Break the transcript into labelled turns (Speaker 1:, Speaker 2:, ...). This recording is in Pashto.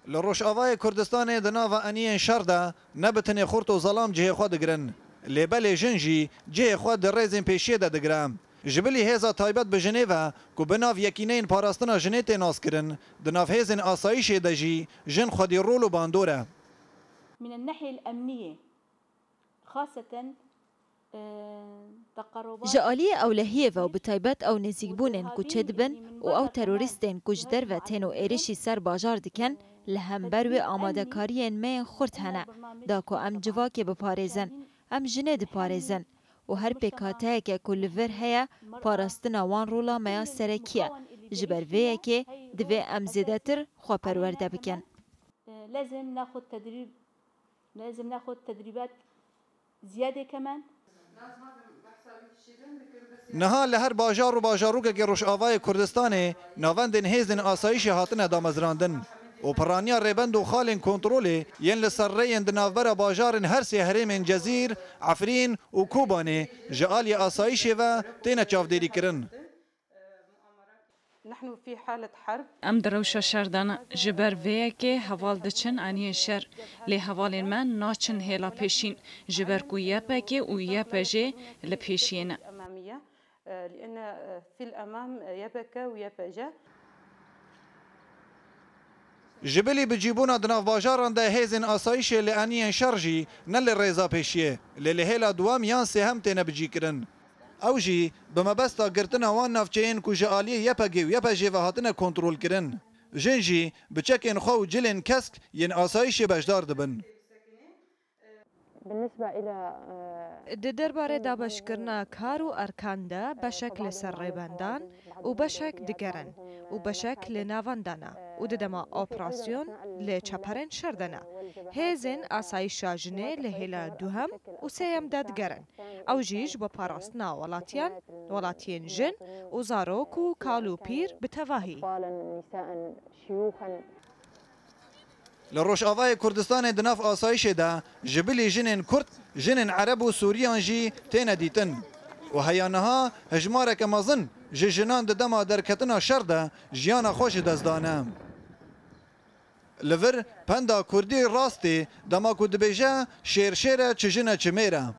Speaker 1: لروشاوای کردستان دناوا انیان شردا نبتنی خورت و ظلام جه خود گرن لبل جنجی جه خود رزین پیشی ده دگرام جبلی هزا تایبت به ژنو کو بناو یکینین پاراستنا ژنیت ناس کرن دناف هزن آسایش دجی جن خودی رول و باندوره
Speaker 2: من الناحية الأمنية خاصة
Speaker 3: جالية أولهية و بتايبات أو نزيقبونن كوچد بن و أو تروريستين كوچدر و تنو إيرشي سر باجار دكن لهمبر و آماده كاريين مين خورت هنه داكو ام جواكي بپاريزن ام جنه دپاريزن و هر پیکاته که کل ور هيا پاراستنا وان رولا ميا سركيه جبر ويه که دوه ام زيده تر خوا پرورده بكن
Speaker 2: لازم ناخد تدريبات زيادة كمان
Speaker 1: نها لهر باجار و باجاروک که روشاوای کردستان ناوندن هیزن آسایش هاتنه دامزراندن و پرانیا ریبند و خالن کنترول ین لسر ریند ناوبر باجارن هر سی هرمین جزیر عفرین و کوبانه جعالی آسایش و تینه چافدیری کرن
Speaker 4: نحن في حالة حرب
Speaker 5: ام دروشا شردان جبر ويكي حوال دچن اني شر لي حوالين من ناچن هلا پیشين جبر کو يپكي و يپجي لپيشين
Speaker 4: امامية لان في الامام يبكى ويبجى
Speaker 1: جبلی بجیبونا دناف باجاران ده هیزن آسایش لانیان شرجی نل ریزا پیشیه للهلا دوام یان سهم تینه بجی کرن او جی بمبستا گرتنا وان نافچین کو جالی یپگی و یپجی و هاتنه کنترول کرن جنجی بچکن خو جلن کسک ین آسایش بجدار دبن
Speaker 6: بالنسبة إلى
Speaker 7: درباره دابشکرنا کار و ارکان ده بشکل سرریبندان و بشک دگرن و بشکل نواندانا و ددما اپراسیون لچپرن شردنا هزن آسایشا جنه لهلا دوهم و سیم دادگرن او جیج با پاراستنا ولاتین جن و زاروک و کالو پیر بتواهی
Speaker 6: نساء شيوخا
Speaker 1: لروشاوای کردستان دناف آسایش ده جبلی جنن کرد جنن عرب و سوریان جی تینه دیتن و هیانها هجماره که مزن جنان دما درکتنا شرده جیانا خوش دزدانه لور پندا کردی راستی دما کود بیجه شیر شیره چجنه چمیره